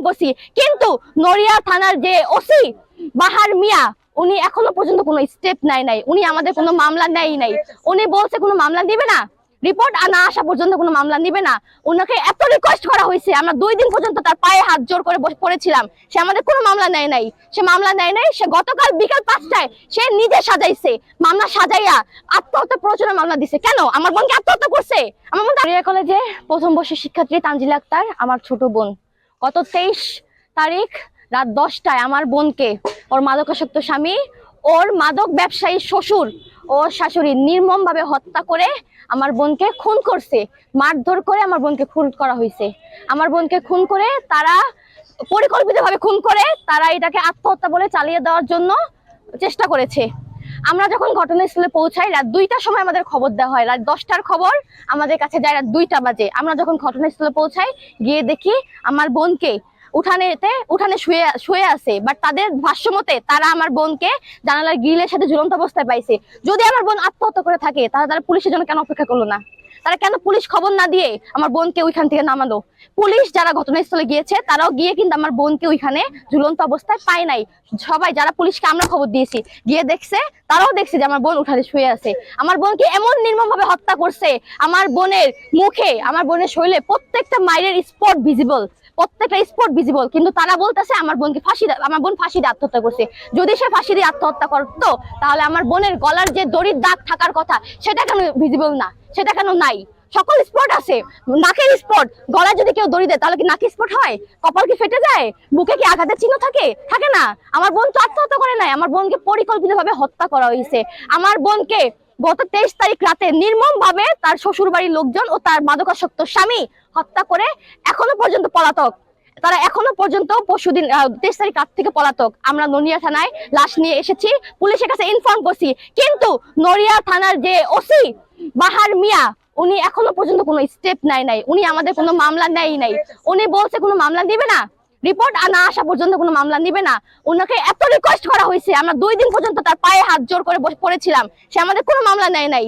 করছি, কিন্তু নড়িয়া থানার যে ওসি বাহার মিয়া উনি এখনো পর্যন্ত কোনো স্টেপ নাই। উনি আমাদের কোনো মামলা নেয় নাই। উনি বলছে কোনো মামলা দিবে না, রিপোর্ট না আসা পর্যন্ত কোনো মামলা নিবে না। ওনাকে এত রিকোয়েস্ট করা হয়েছে, আমরা 2 দিন পর্যন্ত তার পায়ে হাত জোর করে বসে পড়েছিলাম। সে আমাদের কোনো মামলা নেয় নাই। সে গতকাল বিকাল 5টায় সে নিজে সাজাইছে, মামলা সাজাইয়া আত্মহত্যা প্ররোচনা মামলা দিছে। কেন? আমার বোনকে আত্মহত্যা করছে। আমার বোন দাঁড়িয়ে কলেজে প্রথম বর্ষের শিক্ষার্থী তানজিলা আক্তার, আমার ছোট বোন। গত 23 তারিখ রাত 10টায় আমার বোনকে ওর মাদকাসক্ত স্বামী, ওর মাদক ব্যবসায়ী শ্বশুর, ওর শাশুড়ি নির্মম ভাবে হত্যা করে আমার বোনকে খুন করছে। মারধর করে আমার বোনকে খুন করা হয়েছে। আমার বোনকে খুন করে তারা পরিকল্পিতভাবে খুন করে তারা এটাকে আত্মহত্যা বলে চালিয়ে দেওয়ার জন্য চেষ্টা করেছে। আমরা যখন ঘটনাস্থলে পৌঁছাই রাত 2টার সময় আমাদের খবর দেওয়া হয়। রাত 10টার খবর আমাদের কাছে যায় রাত 2টা বাজে। আমরা যখন ঘটনাস্থলে পৌঁছাই, গিয়ে দেখি আমার বোনকে উঠানে শুয়ে আছে। বাট তাদের ভাষ্য মতে তারা আমার বোনকে জানালার গ্রিলের সাথে ঝুলন্ত অবস্থায় পাইছে। যদি আমার বোন আত্মহত্যা করে থাকে তাহলে তারা পুলিশের জন্য কেন অপেক্ষা করলো না? তারা কেন পুলিশ খবর না দিয়ে আমার বোনকে ওইখান থেকে নামালো? পুলিশ যারা ঘটনাস্থলে গিয়েছে তারাও গিয়ে কিন্তু আমার বোনকে ওইখানে ঝুলন্ত অবস্থায় পায় নাই। সবাই যারা পুলিশকে আমরা খবর দিয়েছি গিয়ে দেখছে, তারাও দেখছে যে আমার বোন উঠানে শুয়ে আছে। আমার বোনকে এমন নির্মম ভাবে হত্যা করছে, আমার বোনের মুখে, আমার বোনের শরীরে প্রত্যেকটা মাইরের স্পট ভিজিবল, কিন্তু তারা বলতেছে আমার বোন ফাঁসি দিয়ে আত্মহত্যা করছে। যদি সে ফাঁসি দিয়ে আত্মহত্যা করতো তাহলে আমার বোনের গলার যে দড়ির দাগ থাকার কথা সেটা কেন ভিজিবল না? সেটা কেন নাই? সকল স্পট আছে, নাকের স্পট, গলায় যদি কেউ দড়ি দেয় তাহলে কি নাকের স্পট হয়? কপাল কি ফেটে যায়? বুকে কি আঘাতের চিহ্ন থাকে? থাকে না। আমার বোন তো আত্মহত্যা করে নাই, আমার বোনকে পরিকল্পিতভাবে হত্যা করা হয়েছে। আমার বোনকে গত 23 তারিখ রাতে নির্মম ভাবে তার শ্বশুর বাড়ির লোকজন ও তার মাদকাসক্ত স্বামী হত্যা করে এখনো পর্যন্ত পলাতক। তারা এখনো পর্যন্ত পরশুদিন 23 তারিখ রাত থেকে পলাতক। আমরা নড়িয়া থানায় লাশ নিয়ে এসেছি, পুলিশের কাছে ইনফর্ম করছি, কিন্তু নড়িয়া থানার যে ওসি বাহার মিয়া উনি এখনো পর্যন্ত কোনো স্টেপ নাই। উনি আমাদের কোনো মামলা নেয় নাই। উনি বলছে কোনো মামলা দিবে না, রিপোর্ট না আসা পর্যন্ত কোনো মামলা নিবে না। ওনাকে এত রিকোয়েস্ট করা হয়েছে, আমরা 2 দিন পর্যন্ত তার পায়ে হাত জোর করে বসে পড়েছিলাম। সে আমাদের কোনো মামলা নেয় নাই।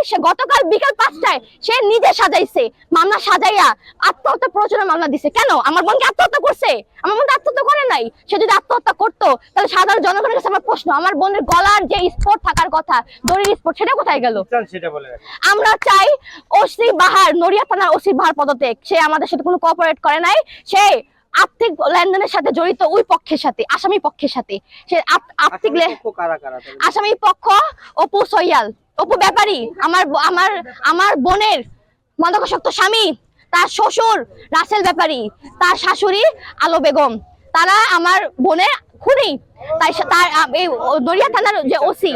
সে গতকাল বিকাল 5টায় সে নিজে সাজাইছে, মামলা সাজাইয়া আত্মহত্যা প্ররোচনা মামলা দিছে। কেন? আমার বোনকে আত্মহত্যা করছে? আমার বোন আত্মহত্যা করে নাই। সে যদি আত্মহত্যা করতো তাহলে সাধারণ জনগণের কাছে আমার প্রশ্ন, আমার বোনের গলার যে স্পট থাকার কথা, দড়ির স্পট, সেটা কোথায় গেল? আমরা চাই ওসি বাহার, নড়িয়া থানার ওসি বাহার পদত্যাগ। সে আমাদের সাথে কোনো কোঅপারেট করে নাই। সে আর্থিক লেনদেনের সাথে জড়িত ওই পক্ষের সাথে, আসামি পক্ষের সাথে। সে আসামি পক্ষ অপু সয়াল, অপু ব্যাপারী, আমার বোনের মাদকাসক্ত স্বামী, তার শ্বশুর রাসেল ব্যাপারী, তার শাশুড়ি আলো বেগম, তারা আমার বোনের খুনি। তাই তার নড়িয়া থানার যে ওসি,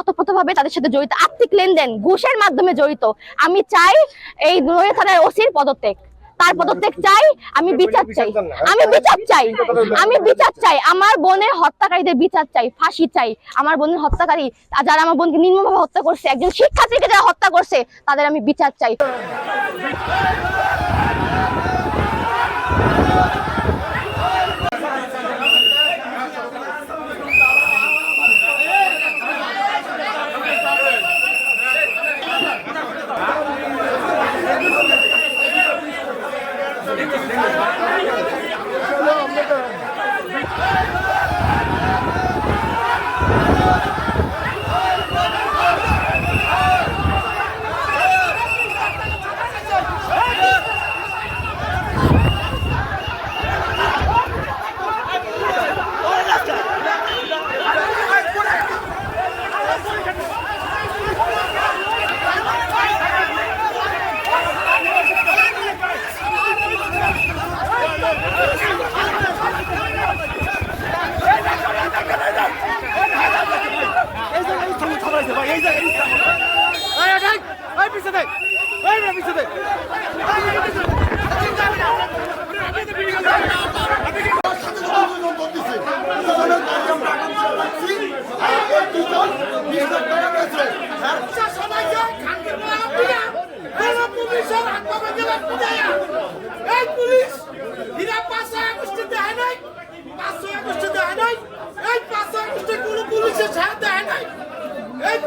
অতপ্রতভাবে তাদের সাথে জড়িত, আর্থিক লেনদেন ঘুষের মাধ্যমে জড়িত। আমি চাই এই নড়িয়া থানার ওসির পদত্যাগ, তার পদত্যাগ চাই। আমি বিচার চাই, আমার বোনের হত্যাকারীদের বিচার চাই, ফাঁসি চাই। আমার বোনের হত্যাকারী যারা আমার বোনকে নির্মমভাবে হত্যা করছে, একজন শিক্ষার্থীকে যারা হত্যা করছে, তাদের আমি বিচার চাই।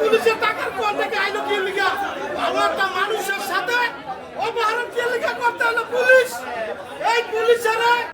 পুলিশের টাকার পর থেকে আইলো কি লিগা? ভালো একটা মানুষের সাথে অপহরণ কি লিগা করতে হলো পুলিশ? পুলিশের